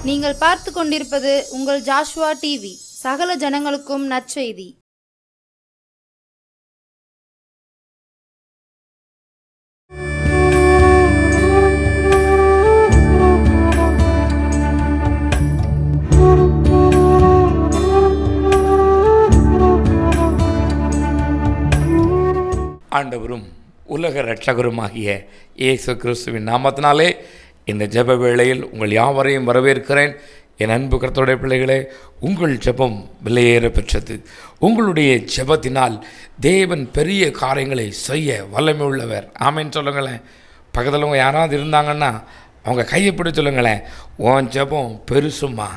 நீங்கள் பார்த்து கொண்டிருப்பது உங்கள் ஜாஷுவா டிவி. சகல ஜனங்களுக்கும் நற்செய்தி. ஆண்டவரும் உலக இரட்சகருமாகிய இயேசு கிறிஸ்துவின் நாமத்தினாலே இந்த ஜெப வேளையில் உங்கள் யாவரையும் வரவேற்கிறேன். என் அன்பு கர்த்தருடைய பிள்ளைகளே, உங்கள் ஜெபம் விலையேற பெற்றது. உங்களுடைய ஜெபத்தினால் தேவன் பெரிய காரியங்களை செய்ய வல்லமை உள்ளவர். ஆமேன்னு சொல்லுங்களேன். பக்கத்தில் அவங்க யாராவது இருந்தாங்கன்னா அவங்க கையை பிடி சொல்லுங்களேன், உன் ஜெபம் பெருசுமா,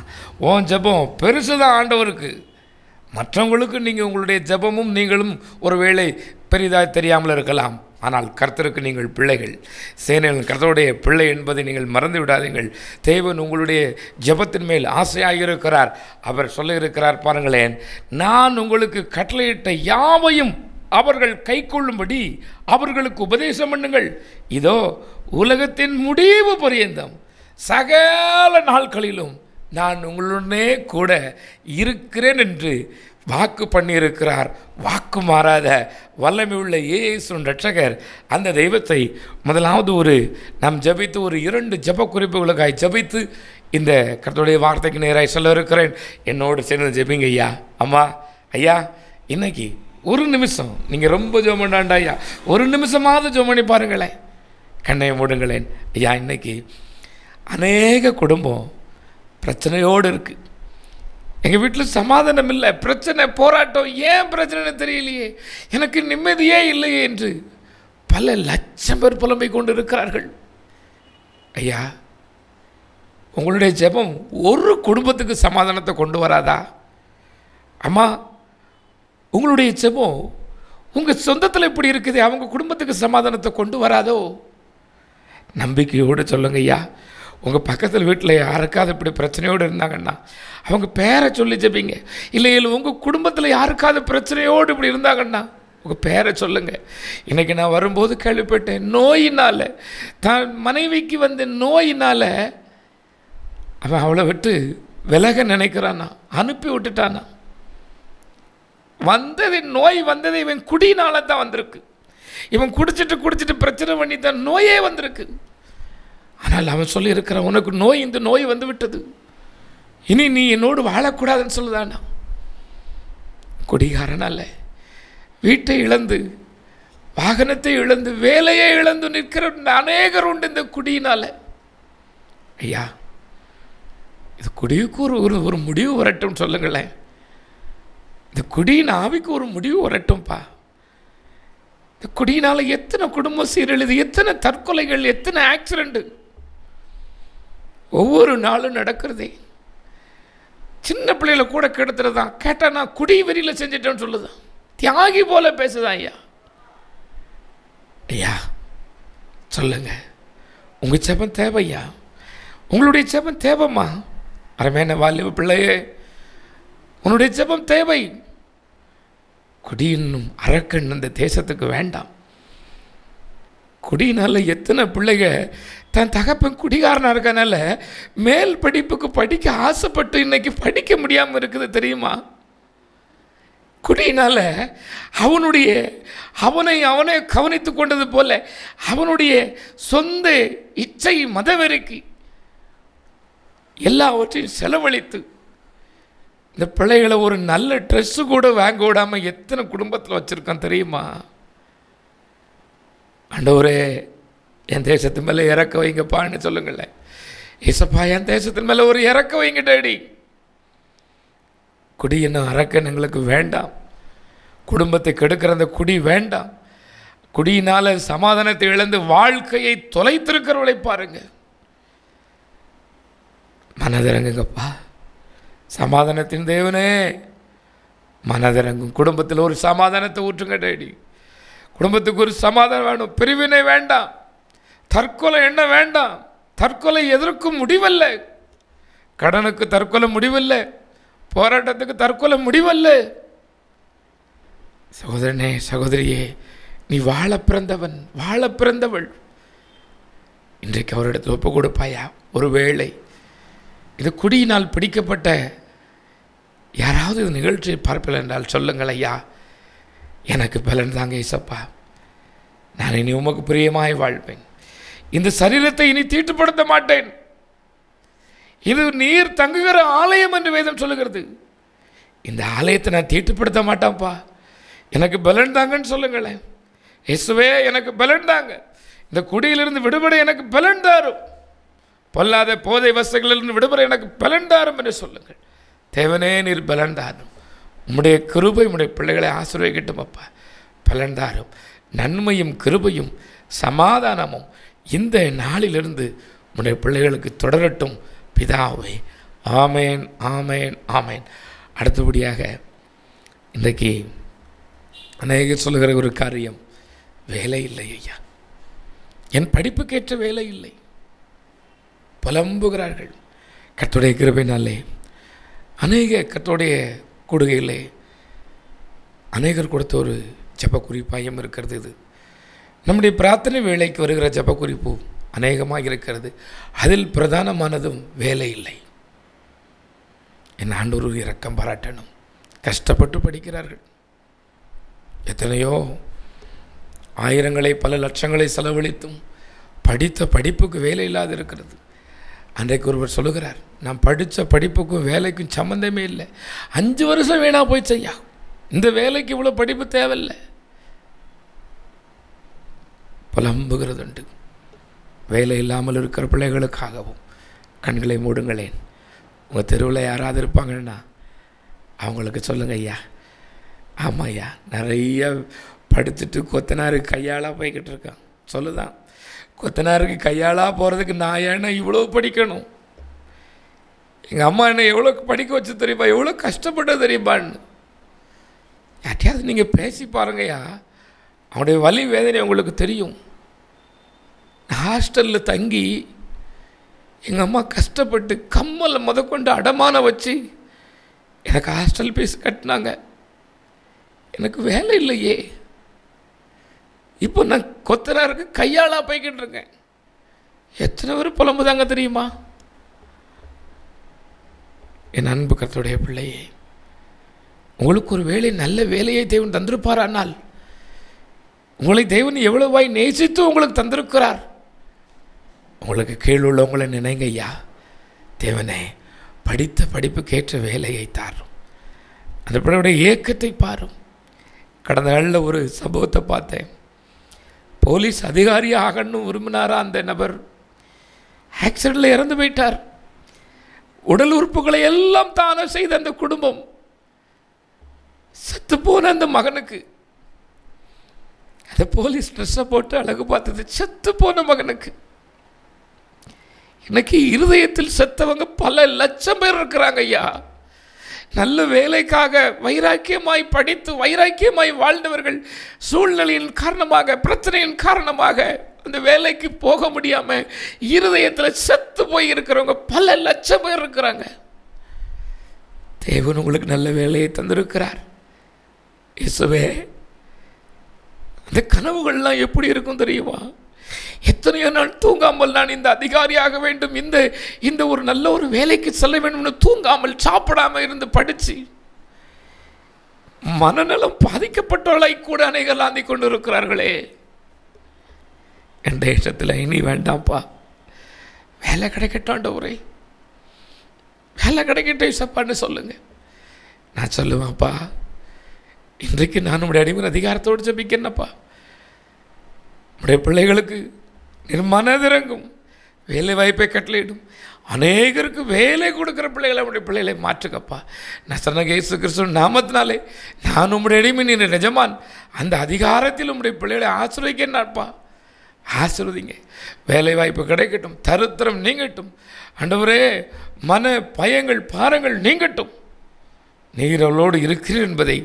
உன் ஜெபம் பெருசு தான் ஆண்டவருக்கு. மற்றவங்களுக்கு நீங்கள் உங்களுடைய ஜெபமும் நீங்களும் ஒரு வேளை பெரிதாக தெரியாமல் இருக்கலாம். ஆனால் கர்த்தருக்கு நீங்கள் பிள்ளைகள், சேனைகள் கர்த்தருடைய பிள்ளை என்பதை நீங்கள் மறந்து விடாதீர்கள். தேவன் உங்களுடைய ஜெபத்தின் மேல் ஆசையாக இருக்கிறார். அவர் சொல்ல இருக்கிறார் பாருங்களேன், நான் உங்களுக்கு கட்டளையிட்ட யாவையும் அவர்கள் கை கொள்ளும்படி அவர்களுக்கு உபதேசம் பண்ணுங்கள். இதோ உலகத்தின் முடிவு பரியந்தம் சகல நாட்களிலும் நான் உங்களுடனே கூட இருக்கிறேன் என்று வாக்கு பண்ணியிருக்கிறார். வாக்கு மாறாத வல்லமை உள்ள இயேசு ரட்சகர். அந்த தெய்வத்தை முதலாவது நாம் ஜபித்து 2 ஜப குறிப்புகளுக்காய் ஜபித்து இந்த கர்த்தருடைய வார்த்தைக்கு நேராக சொல்ல இருக்கிறேன். என்னோடு சேர்ந்து ஜபிங்க ஐயா. அம்மா ஐயா, இன்னைக்கு 1 நிமிஷம் நீங்கள் ரொம்ப ஜெபம் பண்ணாண்டா ஐயா, 1 நிமிஷமாவது ஜெபம் பண்ணி பாருங்களேன். கண்ணையை மூடுங்களேன் ஐயா. இன்னைக்கு அநேக குடும்பம் பிரச்சனையோடு இருக்குது. எங்கள் வீட்டில் சமாதானம் இல்லை, பிரச்சனை, போராட்டம். ஏன் பிரச்சனைன்னு தெரியலையே, எனக்கு நிம்மதியே இல்லையே என்று பல லட்சம் பேர் புலம்பிக் கொண்டு இருக்கிறார்கள். ஐயா, உங்களுடைய ஜெபம் ஒரு குடும்பத்துக்கு சமாதானத்தை கொண்டு வராதா? அம்மா, உங்களுடைய ஜெபம் உங்கள் சொந்தத்தில் இப்படி இருக்குது, அவங்க குடும்பத்துக்கு சமாதானத்தை கொண்டு வராதோ? நம்பிக்கையோடு சொல்லுங்க ஐயா. உங்கள் பக்கத்தில் வீட்டில் யாருக்காவது இப்படி பிரச்சனையோடு இருந்தாங்கன்னா அவங்க பேரை சொல்லி ஜெபிங்க. இல்லை உங்கள் குடும்பத்தில் யாருக்காவது பிரச்சனையோடு இப்படி இருந்தாங்கன்னா உங்கள் பேரை சொல்லுங்கள். இன்றைக்கி நான் வரும்போது கேள்விப்பட்டேன், நோயினால், தான் மனைவிக்கு வந்த நோயினால் அவன் அவளை விட்டு விலக நினைக்கிறானா, அனுப்பி விட்டுட்டானா. நோய் வந்தது இவன் குடியினால தான் வந்திருக்கு. இவன் குடிச்சிட்டு பிரச்சனை பண்ணி தான் நோயே வந்திருக்கு. ஆனால் அவன் சொல்லியிருக்கிறான், உனக்கு இந்த நோய் வந்து விட்டது, இனி நீ என்னோடு வாழக்கூடாதுன்னு சொல்லுதானா. குடிகாரனால வீட்டை இழந்து, வாகனத்தை இழந்து, வேலையை இழந்து நிற்கிற அநேகர் உண்டு இந்த குடியினால. ஐயா, இது குடிக்கு ஒரு முடிவு வரட்டும் சொல்லுங்களேன். இந்த குடியின் ஆவிக்கு ஒரு முடிவு வரட்டும்பா. இந்த குடியினால எத்தனை குடும்பம் சீரழிது, எத்தனை தற்கொலைகள், எத்தனை ஆக்சிடென்ட் ஒவ்வொரு நாளும் நடக்கிறதே. சின்ன பிள்ளைகளை கூட கெடுத்துறதான். கேட்டால் நான் குடி வெறியில் செஞ்சிட்டேன்னு சொல்லுதான். தியாகி போல பேசுதான். ஐயா ஐயா சொல்லுங்க, உங்கள் ஜெபம் தேவையா? உங்களுடைய ஜெபம் தேவைம்மா. அருமையான வாலிப பிள்ளையே, உன்னுடைய ஜெபம் தேவை. குடி என்னும் அரக்கன் இந்த தேசத்துக்கு வேண்டாம். குடியினால எத்தனை பிள்ளைங்க தன் தகப்பன் குடிகாரனாக இருக்கனால மேல் படிப்புக்கு படிக்க ஆசைப்பட்டு இன்னைக்கு படிக்க முடியாமல் இருக்குது தெரியுமா? குடியினால அவனை கவனித்து கொண்டது போல அவனுடைய சொந்த இச்சை மதவெறிக்கு எல்லாவற்றையும் செலவழித்து இந்த பிள்ளைகளை ஒரு நல்ல ட்ரெஸ்ஸு கூட வாங்க விடாமல் எத்தனை குடும்பத்தில் வச்சுருக்கான் தெரியுமா? ஆண்டவரே, என் தேசத்து மேலே இறக்க வைங்கப்பான்னு சொல்லுங்களேன். ஏசப்பா, என் தேசத்தின் மேலே ஒரு இறக்க வைங்க டேடி. குடி என்ன அரக்கன் எங்களுக்கு வேண்டாம். குடும்பத்தை கெடுக்கிற அந்த குடி வேண்டாம். குடியினால் சமாதானத்தை இழந்து வாழ்க்கையை தொலைத்திருக்கிறவளை பாருங்க. மனதிறங்குங்கப்பா, சமாதானத்தின் தேவனே மனதிறங்கும். குடும்பத்தில் ஒரு சமாதானத்தை ஊற்றுங்க டேடி. குடும்பத்துக்கு ஒரு சமாதானம் வேணும். பிரிவினை வேண்டாம். தற்கொலை என்ன வேண்டாம். தற்கொலை எதற்கும் முடிவல்ல. கடனுக்கு தற்கொலை முடிவல்ல. போராட்டத்துக்கு தற்கொலை முடிவல்ல. சகோதரனே, சகோதரியே, நீ வாழ பிறந்தவன், வாழ பிறந்தவள். இன்றைக்கு அவரிடத்தில் ஒப்பு கொடுப்பாயா? ஒருவேளை இது குடியினால் பிடிக்கப்பட்ட யாராவது இந்த நிகழ்ச்சியை பார்ப்பீர்கள் என்றால் சொல்லுங்கள், ஐயா எனக்கு பலன் தாங்க ஏசப்பா, நான் இனி உமக்கு பிரியமாய் வாழ்வேன், இந்த சரீரத்தை இனி தீட்டுப்படுத்த மாட்டேன், இது நீர் தங்குகிற ஆலயம் என்று வேதம் சொல்லுகிறது, இந்த ஆலயத்தை நான் தீட்டுப்படுத்த மாட்டேன்ப்பா, எனக்கு பலன் தாங்கன்னு சொல்லுங்களேன். இயேசுவே எனக்கு பலன் தாங்க, இந்த குடியிலிருந்து விடுபட எனக்கு பலன் தாரும், பொல்லாத போதை வசதிகளிலிருந்து விடுபட எனக்கு பலன் தாரும் என்று சொல்லுங்கள். தேவனே நீர் பலன் தாரும், உம்முடைய கிருபை உம்முடைய பிள்ளைகளை ஆசீர்வதிக்கட்டும் அப்பா, பலன் தாரும், நன்மையும் கிருபையும் சமாதானமும் இந்த நாளிலிருந்து உம்முடைய பிள்ளைகளுக்கு தொடரட்டும் பிதாவே. ஆமேன், ஆமேன், ஆமேன். அடுத்தபடியாக இன்றைக்கு அநேகர் சொல்லுகிற ஒரு காரியம், வேலை இல்லை ஐயா, என் படிப்புக்கேற்ற வேலை இல்லை, புலம்புகிறார்கள். கர்த்தருடைய கிருபையினாலே அநேக கர்த்தருடைய கூடுகையிலே அநேகர் கொடுத்த ஒரு ஜெப குறிப்பாயம் இருக்கிறது. இது நம்முடைய பிரார்த்தனை வேலைக்கு வருகிற ஜெப குறிப்பு அநேகமாக இருக்கிறது. அதில் பிரதானமானதும் வேலை இல்லை. என் ஆண்டவர் ஒரு இரக்கம் பாராட்டணும். கஷ்டப்பட்டு படிக்கிறார்கள், எத்தனையோ ஆயிரங்களை பல லட்சங்களை செலவழித்தும் படித்த படிப்புக்கு வேலை இல்லாது இருக்கிறது. அன்றைக்கு ஒருவர் சொல்லுகிறார், நான் படித்த படிப்புக்கும் வேலைக்கும் சம்மந்தமே இல்லை, 5 வருஷம் வேணா போய் செய்யா, இந்த வேலைக்கு இவ்வளோ படிப்பு தேவையில்லை, புலம்புகிறது உண்டு. வேலை இல்லாமல் இருக்கிற பிள்ளைகளுக்காகவும் கண்களை மூடுங்களேன். உங்கள் தெருவில் யாராவது இருப்பாங்கன்னா அவங்களுக்கு சொல்லுங்க, ஐயா ஆமாம் ஐயா, நிறைய படிச்சுட்டு கொத்தனாருக்கு கையாளாக போய்கிட்டு இருக்கான், சொல்லுதான், கொத்தனாருக்கு கையாளாக போகிறதுக்கு நான் ஏன்னா இவ்வளோ படிக்கணும், எங்கள் அம்மா என்ன எவ்வளோ படிக்க வச்சு தெரியுமா, எவ்வளோ கஷ்டப்பட்டு தெரியுமான்னு யார்ட்டையாவது நீங்கள் பேசி பாருங்கய்யா, அவனுடைய வலி வேதனை உங்களுக்கு தெரியும். ஹாஸ்டலில் தங்கி எங்கள் அம்மா கஷ்டப்பட்டு கம்மலை முதற்கொண்டு அடமான வச்சு எனக்கு ஹாஸ்டல் ஃபீஸ் கட்டினாங்க, எனக்கு வேலை இல்லையே, இப்போ நான் கொத்தனாருக்கு கையாளாக போய்கிட்டு இருக்கேன். எத்தனை பேர் புலம்புதாங்க தெரியுமா? என் அன்பு கர்த்தருடைய பிள்ளையே, உங்களுக்கு ஒரு வேலை, நல்ல வேலையை தேவன் தந்திருப்பாரானால் உங்களை தேவன் எவ்வளவாய் நேசித்து உங்களுக்கு தந்திருக்கிறார். உங்களுக்கு கீழ் உள்ளவங்களை நினைங்க ஐயா, தேவனே படித்த படிப்புக்கேற்ற வேலையை தாரும், அந்த பிள்ளையுடைய ஏக்கத்தை பாரும். கடந்த நாளில் ஒரு சம்பவத்தை பார்த்தேன். போலீஸ் அதிகாரியாக ஆகணும்னு விரும்பினாரா அந்த நபர், ஆக்சிடெண்ட்டில் இறந்து போயிட்டார். உடல் உறுப்புகளை எல்லாம் தானம் செய்த அந்த குடும்பம், செத்து போன அந்த மகனுக்கு அந்த போலீஸ் ட்ரெஸ்ஸை போட்டு அழகு பார்த்தது, செத்து போன மகனுக்கு. இன்னைக்கு இருதயத்தில் செத்தவங்க பல லட்சம் பேர் இருக்கிறாங்க ஐயா. நல்ல வேலைக்காக வைராக்கியமாய் படித்து வைராக்கியமாய் வாழ்ந்தவர்கள் சூழ்நிலையின் காரணமாக, பிரச்சனையின் காரணமாக அந்த வேலைக்கு போக முடியாமல் இருதயத்தில் செத்து போய் இருக்கிறவங்க பல லட்சம் பேர் இருக்கிறாங்க. தேவன் உங்களுக்கு நல்ல வேலையை தந்திருக்கிறார். இயேசுவே, அந்த கனவுகள்லாம் எப்படி இருக்கும் தெரியுமா? எத்தனையோ நாள் தூங்காமல் நான் இந்த அதிகாரியாக வேண்டும், இந்த ஒரு நல்ல ஒரு வேலைக்கு செல்ல வேண்டும், தூங்காமல் சாப்பிடாமல் இருந்து படித்து மனநலம் பாதிக்கப்பட்டவர்களை கூட அநேகர் ஆந்தி கொண்டு இருக்கிறார்களே. என் தேசத்தில் இனி வேண்டாம்ப்பா, வேலை கிடைக்கட்டாண்டவரே, வேலை கிடைக்கட்டும் சப்பான்னு சொல்லுங்க. நான் சொல்லுவேன்ப்பா, இன்றைக்கு நான் நம்முடைய அடிமை அதிகாரத்தோடு ஜபிக்கிறேன்ப்பா, நம்முடைய பிள்ளைகளுக்கு மனதிறங்கும் வேலை வாய்ப்பை கட்டளையிடும், அநேகருக்கு வேலை கொடுக்குற பிள்ளைகளை நம்முடைய பிள்ளைகளை மாற்றுக்கப்பா. நசரேயனாகிய இயேசு கிறிஸ்துவின் நாமத்தினாலே நான் உம்முடைய அடிமை, நீ நிஜமான், அந்த அதிகாரத்தில் உம்முடைய பிள்ளைகளை ஆசீர்வதிக்கிறேன்ப்பா. ஆசீர்வதிங்க, வேலை வாய்ப்பு கிடைக்கட்டும், தரித்திரம் நீங்கட்டும் ஆண்டவரே, மன பயங்கள் பாரங்கள் நீங்கட்டும், நீர் அவளோடு இருக்கிறீர் என்பதை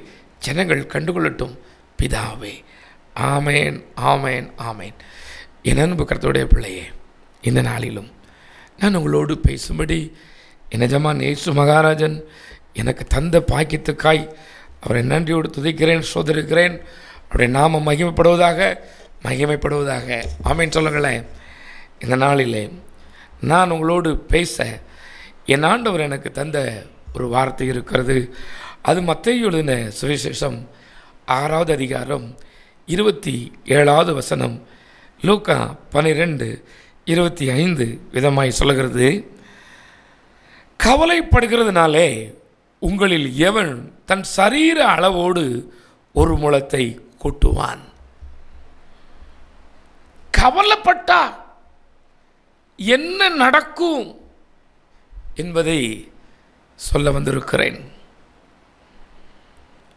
ஜனங்கள் கண்டுகொள்ளட்டும் பிதாவே. ஆமேன், ஆமேன், ஆமேன். என் அன்பு கர்த்தருடைய பிள்ளையே, இந்த நாளிலும் நான் உங்களோடு பேசும்படி என் எஜமான் இயேசு மகாராஜன் எனக்கு தந்த பாக்கியத்துக்காய் அவரை நன்றியோடு துதிக்கிறேன், சோதரிக்கிறேன். அவருடைய நாமம் மகிமைப்படுவதாக. ஆமேன் சொல்லுங்களேன். இந்த நாளிலே நான் உங்களோடு பேச என் ஆண்டவர் எனக்கு தந்த ஒரு வார்த்தை இருக்கிறது. அது மத்தேயு எழுதின சுவிசேஷம் 6வது அதிகாரம் 27வது வசனம், லூக்கா 12:25 விதமாய் சொல்கிறது, கவலைப்படுகிறதுனாலே உங்களில் எவன் தன் சரீர அளவோடு ஒரு முழத்தை கூட்டுவான்? கவலைப்பட்டா என்ன நடக்கும் என்பதை சொல்ல வந்திருக்கிறேன்.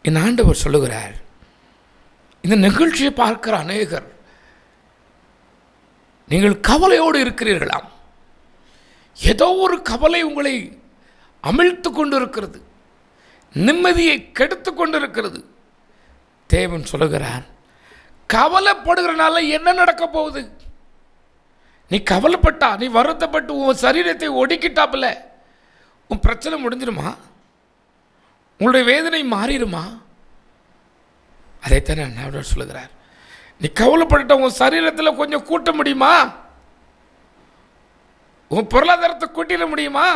என் ஆண்டவர் சொல்லுகிறார், இந்த நிகழ்ச்சியை பார்க்கிற அநேகர் நீங்கள் கவலையோடு இருக்கிறீர்களாம். ஏதோ ஒரு கவலை உங்களை அமிழ்த்து கொண்டிருக்கிறது, நிம்மதியை கெடுத்து கொண்டிருக்கிறது. தேவன் சொல்லுகிறார், கவலைப்படுகிறனால என்ன நடக்க போகுது? நீ கவலைப்பட்டா, நீ வருத்தப்பட்டு உன் சரீரத்தை ஒடுக்கிட்டாப்புல உன் பிரச்சனை முடிஞ்சிருமா? உங்களுடைய வேதனை மாறிடுமா? அதைத்தானே அண்ணாவிட சொல்லுகிறார். நீ கவலைப்பட்ட உன் சரீரத்தில் கொஞ்சம் கூட்ட முடியுமா? உன் பொருளாதாரத்தை கூட்டிட முடியுமா?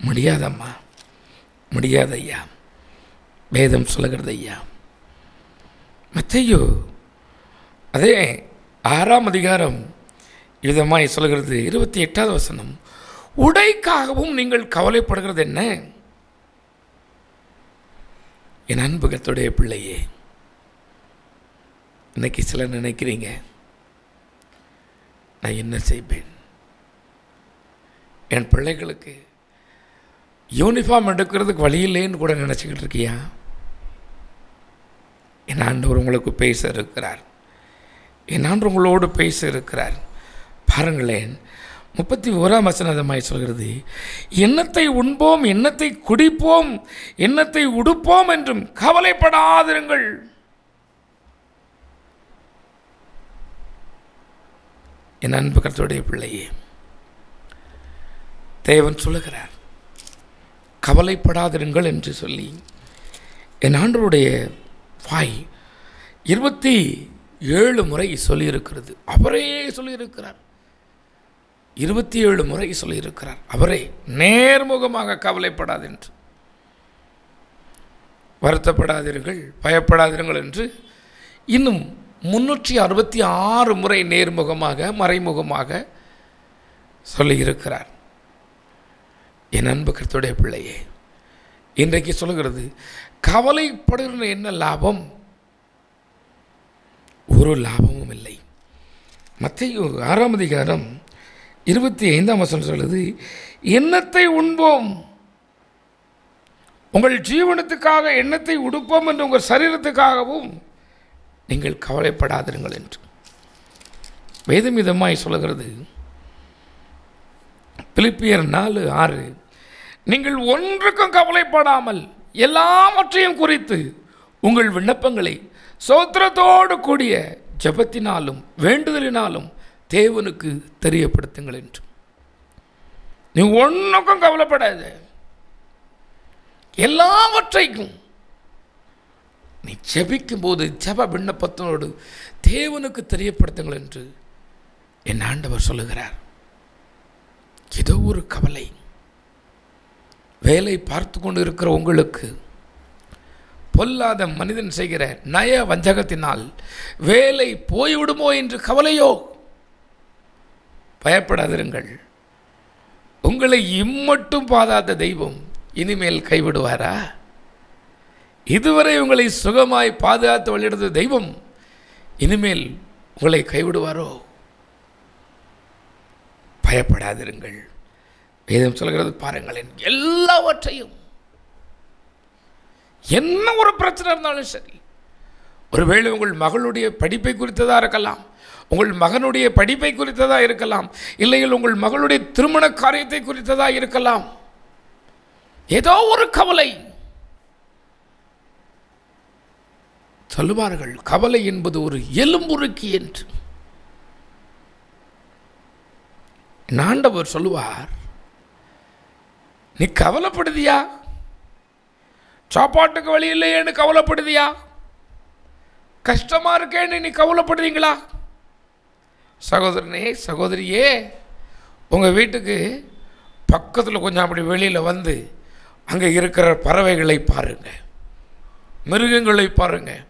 முடியாதம்மா, முடியாத ஐயா. வேதம் சொல்லுகிறது ஐயா. மத்தேயு அதே 6ஆம் அதிகாரம் விதமாய் சொல்கிறது, 28வது வசனம், உடைக்காகவும் நீங்கள் கவலைப்படுகிறது என்ன? என் அன்பு கர்த்தருடைய பிள்ளையே, இன்னைக்கு சிலர் நினைக்கிறீங்க, நான் என்ன செய்வேன்? என் பிள்ளைகளுக்கு யூனிஃபார்ம் எடுக்கிறதுக்கு வழி இல்லைன்னு கூட நினச்சிக்கிட்டு இருக்கியா? என் ஆண்டவர் உங்களுக்கு பேச இருக்கிறார். என் ஆண்டவர் உங்களோடு பேச இருக்கிறார். பாருங்களேன், 31ஆம் வசனமாய் சொல்கிறது, எண்ணத்தை உண்போம், எண்ணத்தை குடிப்போம், எண்ணத்தை உடுப்போம் என்றும் கவலைப்படாதிருங்கள். என் அன்பு கர்த்தருடைய பிள்ளையே, தேவன் சொல்லுகிறார் கவலைப்படாதிருங்கள் என்று சொல்லி. என் ஆண்டவருடைய வாய் 27 முறை சொல்லியிருக்கிறது. அவரே சொல்லியிருக்கிறார், 27 முறை சொல்லியிருக்கிறார். அவரே நேர்முகமாக கவலைப்படாது என்று, வருத்தப்படாதீர்கள், பயப்படாதீர்கள் என்று இன்னும் 366 முறை நேர்முகமாக மறைமுகமாக சொல்லியிருக்கிறார். என் அன்பு கர்த்தருடைய பிள்ளையே, இன்றைக்கு சொல்லுகிறது, கவலைப்படுகிற என்ன லாபம்? ஒரு லாபமும் இல்லை. மத்தேயு 6ஆம் அதிகாரம் 25ஆம் வசனம் சொல்லுது, எண்ணத்தை உண்போம், உங்கள் ஜீவனத்துக்காக எண்ணத்தை உடுப்போம் என்று உங்கள் சரீரத்துக்காகவும் நீங்கள் கவலைப்படாதிருங்கள் என்று வேதம் விதமாய் சொல்லுகிறது. பிலிப்பியர் 4:6, நீங்கள் ஒன்றுக்கும் கவலைப்படாமல் எல்லாவற்றையும் குறித்து உங்கள் விண்ணப்பங்களை சோத்திரத்தோடு கூடிய ஜெபத்தினாலும் வேண்டுதலினாலும் தேவனுக்கு தெரியப்படுத்துங்கள் என்று. நீ ஒன்றுக்கும் கவலைப்படாத, எல்லாவற்றைக்கும் நீ ஜெபிக்கும் போது ஜெப விண்ணப்பத்தோடு தேவனுக்கு தெரியப்படுத்துங்கள் என்று என் ஆண்டவர் சொல்லுகிறார். ஏதோ ஒரு கவலை, வேலை பார்த்து கொண்டு இருக்கிற உங்களுக்கு, பொல்லாத மனிதன் செய்கிற நய வஞ்சகத்தினால் வேலை போய்விடுமோ என்று கவலையோ? பயப்படாதிருங்கள். உங்களை இம்மட்டும் பாதாத தெய்வம் இனிமேல் கைவிடுவாரா? இதுவரை உங்களை சுகமாய் பாதுகாத்து வழிநடத்த தெய்வம் இனிமேல் உங்களை கைவிடுவாரோ? பயப்படாதிருங்கள். வேதம் சொல்கிறது பாருங்களேன், எல்லாவற்றையும், என்ன ஒரு பிரச்சனை இருந்தாலும் சரி, ஒருவேளை உங்கள் மகளுடைய படிப்பை குறித்ததாக இருக்கலாம், உங்கள் மகனுடைய படிப்பை குறித்ததாக இருக்கலாம், இல்லையில் உங்கள் மகளுடைய திருமண காரியத்தை குறித்ததாக இருக்கலாம், ஏதோ ஒரு கவலை. சொல்லுவார்கள், கவலை என்பது ஒரு எலும்புருக்கி என்று. ஆண்டவர் சொல்லுவார், நீ கவலைப்படுதியா? சாப்பாட்டுக்கு வழி இல்லையேன்னு கவலைப்படுதியா? கஷ்டமா இருக்கேன்னு நீ கவலைப்படுறீங்களா? சகோதரனே, சகோதரியே, உங்கள் வீட்டுக்கு பக்கத்தில் கொஞ்சம் அப்படி வெளியில் வந்து அங்கே இருக்கிற பறவைகளை பாருங்கள், மிருகங்களை பாருங்கள்.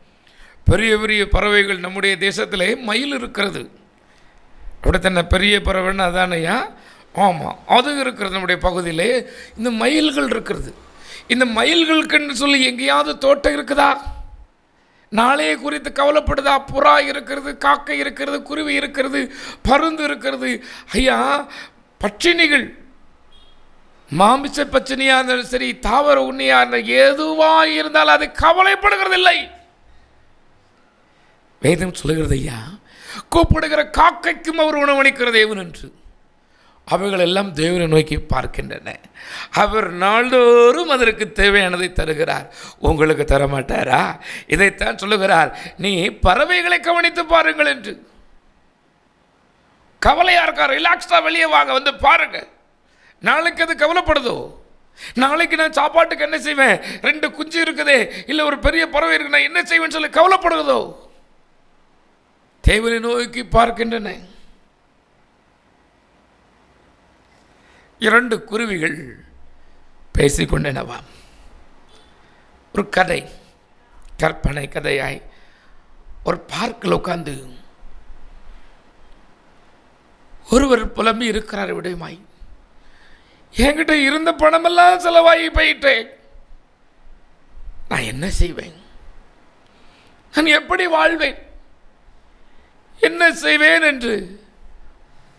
பெரிய பெரிய பறவைகள் நம்முடைய தேசத்திலே மயில் இருக்கிறது. அப்படித்தானே? பெரிய பறவைன்னு அதானையா? ஆமாம், அது இருக்கிறது நம்முடைய பகுதியிலே. இந்த மயில்கள் இருக்கிறது. இந்த மயில்களுக்குன்னு சொல்லி எங்கேயாவது தோட்டம் இருக்குதா? நாளைய குறித்து கவலைப்படுதா? புறா இருக்கிறது, காக்கை இருக்கிறது, குருவி இருக்கிறது, பருந்து இருக்கிறது. ஐயா, பட்சினிகள், மாமிச பச்சினியாக இருந்தாலும் சரி, தாவர உண்ணியாக இருந்தால் எதுவாக இருந்தாலும் அதை கவலைப்படுகிறதில்லை. வேதம் சொல்லுகிறது ஐயா, கூப்பிடுகிற காக்கைக்கும் அவர் உணவளிக்கிற தேவன் என்று. அவைகள் எல்லாம் தேவனை நோக்கி பார்க்கின்றன. அவர் நாள்தோறும் அதற்கு தேவையானதை தருகிறார். உங்களுக்கு தரமாட்டாரா? இதைத்தான் சொல்லுகிறார், நீ பறவைகளை கவனித்து பாருங்கள் என்று. கவலையா இருக்கா? ரிலாக்ஸ்டா வெளியே வாங்க, வந்து பாருங்க. நாளைக்கு அது கவலைப்படுதோ? நாளைக்கு நான் சாப்பாட்டுக்கு என்ன செய்வேன்? 2 குஞ்சு இருக்குதே, இல்லை ஒரு பெரிய பறவை இருக்கு, நான் என்ன செய்வேன்னு சொல்லி கவலைப்படுவதோ? தேவனை நோக்கி பார்க்கின்றன. 2 குருவிகள் பேசிக்கொண்டனவாம். ஒரு கதை, கற்பனை கதையாய் ஒரு பார்க்கில் உட்கார்ந்து ஒருவர் புலம்பி இருக்கிறார் விடயமாய், என்கிட்ட இருந்த பணமெல்லாம் செலவாகி போயிட்டேன், நான் என்ன செய்வேன்? நான் எப்படி வாழ்வேன்? என்ன செய்வேன் என்று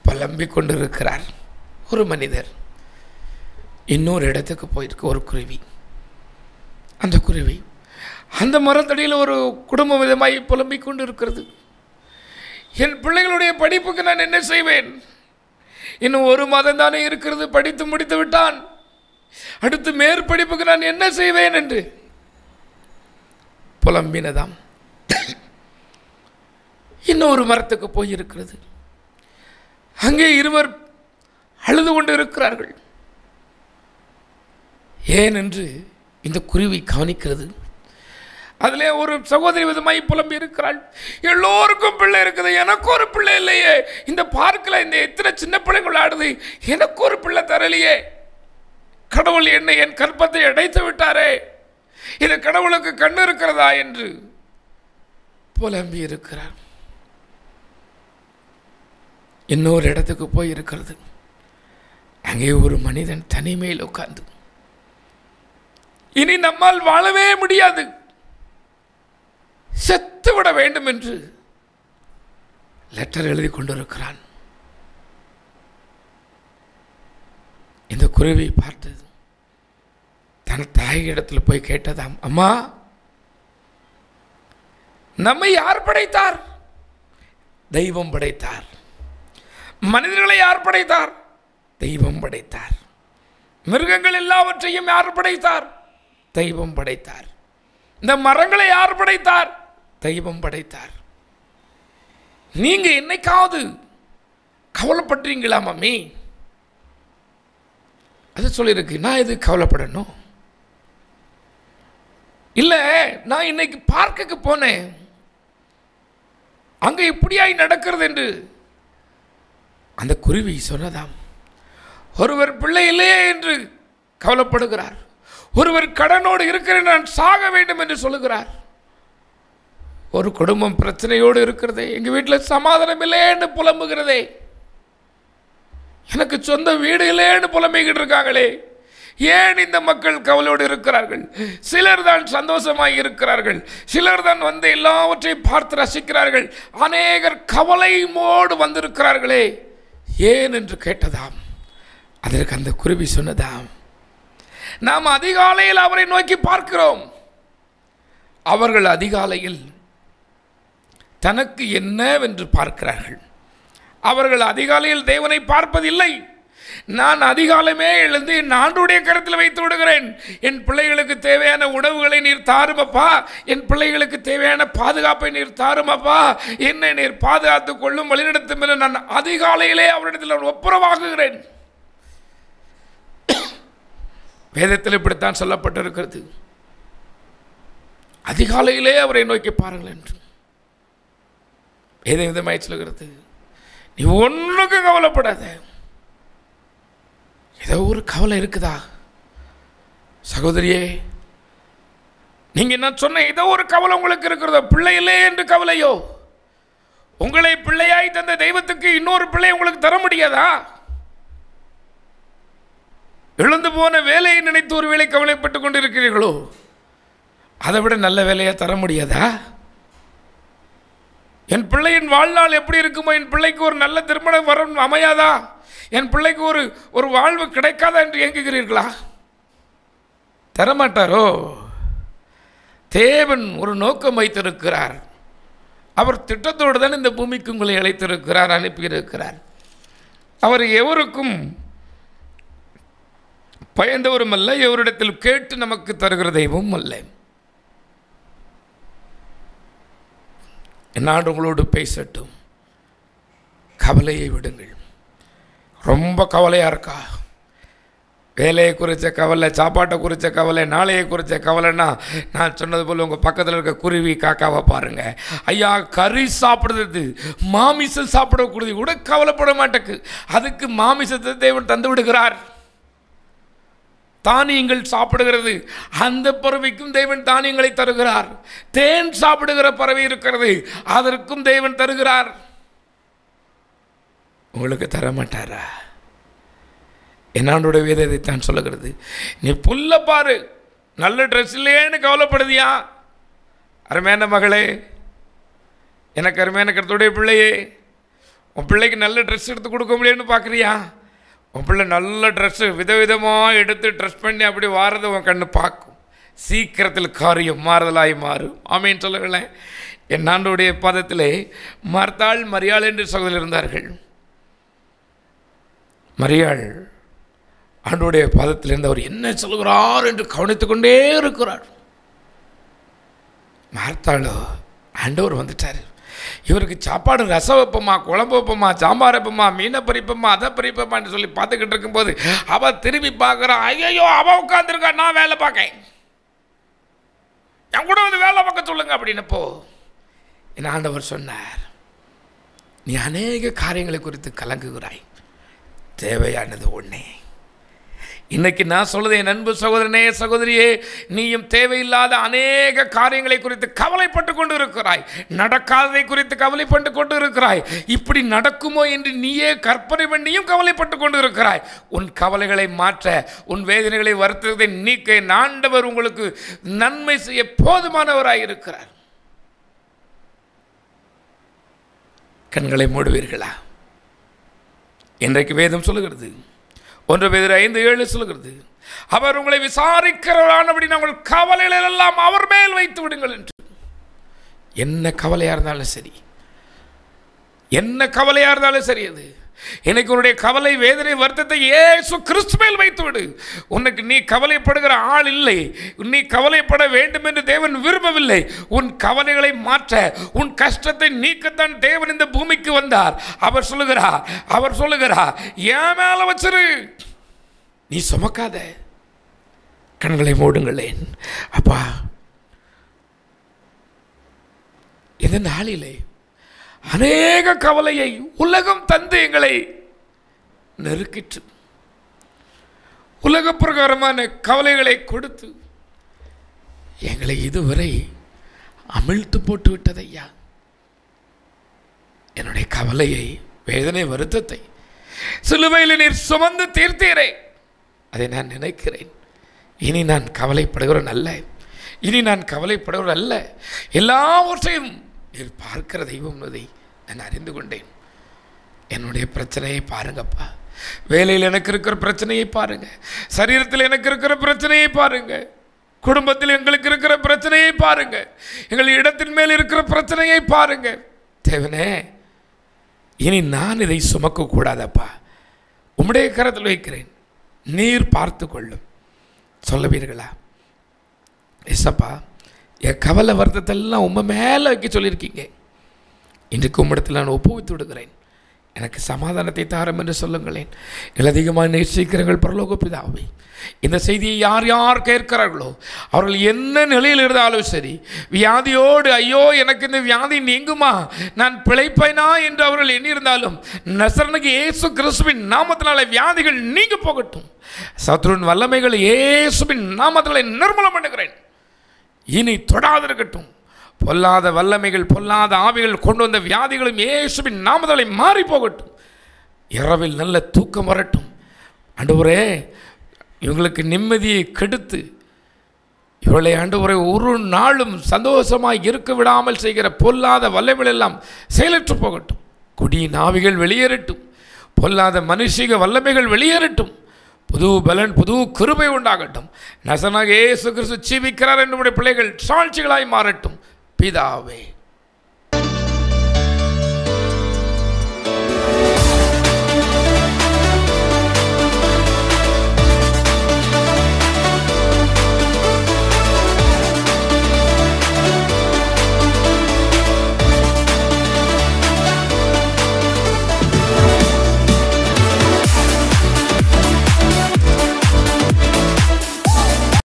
புலம்பிக் கொண்டிருக்கிறார் ஒரு மனிதர். இன்னொரு இடத்துக்கு போயிருக்கு ஒரு குருவி. அந்த குருவி அந்த மரத்தடியில் ஒரு குடும்ப விதமாய் புலம்பிக் கொண்டு இருக்கிறது. என் பிள்ளைகளுடைய படிப்புக்கு நான் என்ன செய்வேன்? இன்னும் 1 மாதம் தானே இருக்கிறது, படித்து முடித்து விட்டான், அடுத்து மேற்படிப்புக்கு நான் என்ன செய்வேன் என்று புலம்பினதாம். இன்னொரு மரத்துக்கு போயிருக்கிறது. அங்கே இருவர் அழுது கொண்டு இருக்கிறார்கள். ஏன் என்று இந்த குருவி கவனிக்கிறது. அதிலே ஒரு சகோதரி விதமாய் புலம்பி இருக்கிறாள். எல்லோருக்கும் பிள்ளை இருக்குது, எனக்கு ஒரு பிள்ளை இல்லையே. இந்த பார்க்கில் இந்த எத்தனை சின்ன பிள்ளைகள் ஆடுது, எனக்கு ஒரு பிள்ளை தரலையே. கடவுள் என்னை என் கற்பத்தை அடைத்து விட்டாரே, இது கடவுளுக்கு கண்ணு இருக்கிறதா என்று புலம்பி இருக்கிறார். இன்னொரு இடத்துக்கு போய் இருக்கிறது. அங்கே ஒரு மனிதன் தனிமையில் உட்கார்ந்து, இனி நம்மால் வாழவே முடியாது, செத்துவிட வேண்டும் என்று லெட்டர் எழுதி கொண்டிருக்கிறான். இந்த குருவி பார்த்தது, தன் தாயிடத்தில் போய் கேட்டதாம், அம்மா, நம்மை யார் படைத்தார்? தெய்வம் படைத்தார். மனிதர்களை யார் படைத்தார்? தெய்வம் படைத்தார். மிருகங்கள் எல்லாவற்றையும் யார் படைத்தார்? தெய்வம் படைத்தார். இந்த மரங்களை யார் படைத்தார்? தெய்வம் படைத்தார். நீங்க என்னைக்காவது கவலைப்படுறீங்களா மம்மி? அது சொல்லியிருக்கு. நான் எது கவலைப்படணும்? இல்லை, நான் இன்னைக்கு பார்க்குக்கு போனேன், அங்கே இப்படியாய் நடக்கிறது என்று அந்த குருவி சொன்னதாம். ஒருவர் பிள்ளை இல்லையே என்று கவலைப்படுகிறார், ஒருவர் கடனோடு இருக்கிறேன், நான் சாக வேண்டும் என்று சொல்லுகிறார். ஒரு குடும்பம் பிரச்சனையோடு இருக்கிறதே, எங்கள் வீட்டில் சமாதானம் இல்லையேன்னு புலம்புகிறதே, எனக்கு சொந்த வீடு இல்லையேன்னு புலம்பிக்கிட்டு இருக்காங்களே. ஏன் இந்த மக்கள் கவலையோடு இருக்கிறார்கள்? சிலர் தான் சந்தோஷமாக இருக்கிறார்கள், சிலர் தான் வந்து எல்லாவற்றையும் பார்த்து ரசிக்கிறார்கள், அநேகர் கவலையோடு வந்திருக்கிறார்களே, ஏன் என்று கேட்டதாம். அதற்கு அந்த குருவி சொன்னதாம், நாம் அதிகாலையில் அவரை நோக்கி பார்க்கிறோம், அவர்கள் அதிகாலையில் தனக்கு என்னவென்று பார்க்கிறார்கள். அவர்கள் அதிகாலையில் தேவனை பார்ப்பதில்லை. நான் அதிகாலமே எழுந்து என் ஆண்டுடைய கருத்தில் வைத்து விடுகிறேன். என் பிள்ளைகளுக்கு தேவையான உணவுகளை நீர் தாருமப்பா, என் பிள்ளைகளுக்கு தேவையான பாதுகாப்பை நீர் தாருமப்பா, என்னை நீர் பாதுகாத்துக் கொள்ளும், வழிநடத்தும் என நான் அதிகாலையிலே அவரிடத்தில் ஒப்புரவாகுகிறேன். வேதத்தில் இப்படித்தான் சொல்லப்பட்டிருக்கிறது. அதிகாலையிலே அவரை நோக்கி பாருங்கள் என்று வேத விதமாய் சொல்கிறது. நீ ஒன்றுக்கு கவலைப்படாத, ஏதோ ஒரு கவலை இருக்குதா சகோதரியே? நீங்க என்ன சொன்ன ஏதோ ஒரு கவலை உங்களுக்கு இருக்கிறதோ, பிள்ளை இல்லை என்று கவலையோ, உங்களை பிள்ளையாய் தந்த தெய்வத்துக்கு இன்னொரு பிள்ளை உங்களுக்கு தர முடியாதா? இழந்து போன வேலையை நினைத்து ஒரு வேலை கவலைப்பட்டுக் கொண்டிருக்கிறீர்களோ, அதை விட நல்ல வேலையை தர முடியாதா? என் பிள்ளையின் வாழ்நாள் எப்படி இருக்குமோ, என் பிள்ளைக்கு ஒரு நல்ல திருமணம் வரம் அமையாதா, என் பிள்ளைக்கு ஒரு வாழ்வு கிடைக்காதா என்று ஏங்குகிறீர்களா? தரமாட்டாரோ? தேவன் ஒரு நோக்கம் வைத்திருக்கிறார். அவர் திட்டத்தோடு தான் இந்த பூமிக்கு உங்களை அழைத்திருக்கிறார், அனுப்பியிருக்கிறார். அவர் எவருக்கும் பயந்தவரும் அல்ல, எவரிடத்தில் கேட்டு நமக்கு தருகிற தெய்வமும் அல்ல. என்னாண்டு உங்களோடு பேசட்டும். கவலையை விடுங்கள். ரொம்ப கவலையாக இருக்கா? வேலையை குறித்த கவலை, சாப்பாட்டை குறித்த கவலை, நாளையை குறித்த கவலைன்னா, நான் சொன்னது போல் உங்கள் பக்கத்தில் இருக்க குருவி காக்காவை பாருங்கள். ஐயா, கறி சாப்பிடுறது, மாமிசம் சாப்பிடக்கூடியது கூட கவலைப்பட மாட்டேக்கு. அதுக்கு மாமிசத்தை தேவன் தந்து விடுகிறார். தானியங்கள் சாப்பிடுகிறது, அந்த பறவைக்கும் தேவன் தானியங்களை தருகிறார். தேன் சாப்பிடுகிற பறவை இருக்கிறது, அதற்கும் தேவன் தருகிறார். உங்களுக்கு தர மாட்டாரா? என்னாண்டோட வேதத்தை தான் சொல்லுகிறது. நீ புல்ல பாரு, நல்ல ட்ரெஸ் இல்லையேன்னு கவலைப்படுதியா? அருமையான மகளே, எனக்கு அருமையான கருத்துடைய பிள்ளையே, உன் பிள்ளைக்கு நல்ல ட்ரெஸ் எடுத்து கொடுக்க முடியும்னு பார்க்குறியா? உன் பிள்ளை நல்ல ட்ரெஸ்ஸு விதவிதமாக எடுத்து ட்ரெஸ் பண்ணி அப்படி வாரதை உன் கண்ணு பார்க்கும். சீக்கிரத்தில் காரியம் மாறுதலாய் மாறும். ஆமேன்னு சொல்லுங்களேன். என் ஆண்டோடைய பாதத்திலே மார்த்தாள், மரியாள் என்று சகோதரர் இருந்தார்கள். மரியாள் ஆண்டோடைய பாதத்திலிருந்து அவர் என்ன சொல்கிறார் என்று கவனித்து கொண்டே இருக்கிறார். மார்த்தாளோ, ஆண்டவர் வந்துட்டார், இவருக்கு சாப்பாடு ரசம் வைப்போமா, குழம்பு வைப்போமா, சாம்பார் வைப்போமா, மீனை பறிப்போமா, அதை பறிப்போமான்னு சொல்லி பார்த்துக்கிட்டு இருக்கும்போது அவள் திரும்பி பார்க்குறான். ஐயோ, அவள் உட்காந்துருக்கா, நான் வேலை பார்க்கேன், என் கூட வந்து வேலை பார்க்க சொல்லுங்க அப்படின்னப்போ என் ஆண்டவர் சொன்னார், நீ அநேக காரியங்களை குறித்து கலங்குகிறாய், தேவையானது ஒன்றே. இன்னைக்கு நான் சொல்லுது, என் அன்பு சகோதரனே, சகோதரியே, நீயும் தேவையில்லாத அநேக காரியங்களை குறித்து கவலைப்பட்டு கொண்டு இருக்கிறாய். நடக்காததை குறித்து கவலைப்பட்டு கொண்டு இருக்கிறாய். இப்படி நடக்குமோ என்று நீயே கற்பனை பண்ணியும் கவலைப்பட்டு கொண்டு இருக்கிறாய். உன் கவலைகளை மாற்ற, உன் வேதனைகளை வருத்தத்தை நீக்க ஆண்டவர் உங்களுக்கு நன்மை செய்ய போதுமானவராய் இருக்கிறார். கண்களை மூடுவீர்களா? இன்றைக்கு வேதம் சொல்லுகிறது, 1 பேதுரு 5:7 சொல்லுகிறது, அவர் உங்களை விசாரிக்கிறவரானபடி உங்கள் கவலைகள் எல்லாம் அவர் மேல் வைத்து விடுங்கள் என்று. என்ன கவலையாக இருந்தாலும் சரி, என்ன கவலையாக இருந்தாலும் சரி, அது எனக்கு உன்னுடைய கவலை, வேதனை, வருத்தத்தை இயேசு கிறிஸ்து மேல் வைத்து விடு. உனக்கு நீ கவலைப்படுகிற ஆள் இல்லை, நீ கவலைப்பட வேண்டும் என்று தேவன் விரும்பவில்லை. உன் கவலைகளை மாற்ற, உன் கஷ்டத்தை நீக்கத்தான் தேவன் இந்த பூமிக்கு வந்தார். அவர் சொல்லுகிறார், என் மேல வச்சிரு, நீ சுமக்காத. கண்களை மூடுங்களேன். அப்பா, இந்த நாளிலே அநேக கவலையை உலகம் தந்து எங்களை நெருக்கிற்று. உலக பிரகாரமான கவலைகளை கொடுத்து எங்களை இதுவரை அமிழ்த்து போட்டு விட்டதையா. என்னுடைய கவலையை, வேதனை, வருத்தத்தை சிலுவையில் நீர் சுமந்து தீர்த்தீரே, அதை நான் நினைக்கிறேன். இனி நான் கவலைப்படுகிறவன் அல்ல, இனி நான் கவலைப்படுகிறவன் அல்ல. எல்லாவற்றையும் நீர் பார்க்கிற தெய்வம் என்பதை நான் அறிந்து கொண்டேன். என்னுடைய பிரச்சனையை பாருங்கப்பா, வேலையில் எனக்கு இருக்கிற பிரச்சனையை பாருங்க, சரீரத்தில் எனக்கு இருக்கிற பிரச்சனையை பாருங்க, குடும்பத்தில் எங்களுக்கு இருக்கிற பிரச்சனையை பாருங்க, எங்கள் இடத்தின் மேல் இருக்கிற பிரச்சனையை பாருங்க. தேவனே, இனி நான் இதை சுமக்க கூடாதப்பா, உம்முடைய கரத்தில் வைக்கிறேன், நீர் பார்த்து கொள்ளும் சொல்லுவீர்களா? எஸ்ஸப்பா, என் கவலை வருத்தத்தெல்லாம் உண்மை மேலே வைக்க சொல்லியிருக்கீங்க. இன்றைக்கு உம்மிடத்தில் நான் ஒப்புவித்து விடுகிறேன். எனக்கு சமாதானத்தை தாரும் என்று சொல்லுங்களேன். அதிகமாக நேசிக்கிறங்கள் பரலோக பிதாவே, இந்த செய்தியை யார் யார் கேட்கிறார்களோ அவர்கள் என்ன நிலையில் இருந்தாலும் சரி, வியாதியோடு ஐயோ எனக்கு இந்த வியாதி நீங்குமா, நான் பிழைப்பேனா என்று அவர்கள் எண்ணியிருந்தாலும் நசரேயனாகிய இயேசு கிறிஸ்துவின் நாமத்தினாலே வியாதிகள் நீங்க போகட்டும். சத்ருவின் வல்லமைகள் இயேசுவின் நாமத்தினாலே நிர்மூலம் பண்ணுகிறேன். இனி தொடாதிருக்கட்டும். பொல்லாத வல்லமைகள், பொல்லாத ஆவிகள் கொண்டு வந்த வியாதிகளும் இயேசுவின் நாமத்தினாலே மாறி போகட்டும். இரவில் நல்ல தூக்கம் வரட்டும். ஆண்டவரே, இவங்களுக்கு நிம்மதியை கெடுத்து இவளை ஆண்டவரே ஒரு நாளும் சந்தோஷமாக இருக்க விடாமல் செய்கிற பொல்லாத வல்லமைகள் எல்லாம் செயலற்று போகட்டும். குடியின் ஆவிகள் வெளியேறட்டும். பொல்லாத மனுஷிக வல்லமைகள் வெளியேறட்டும். புது பலன், புது கிருபை உண்டாகட்டும். நசரேயனாகிய இயேசு கிறிஸ்து ஜீவிக்கிறார் என்று பிள்ளைகள் சாட்சிகளாய் மாறட்டும் பிதாவே.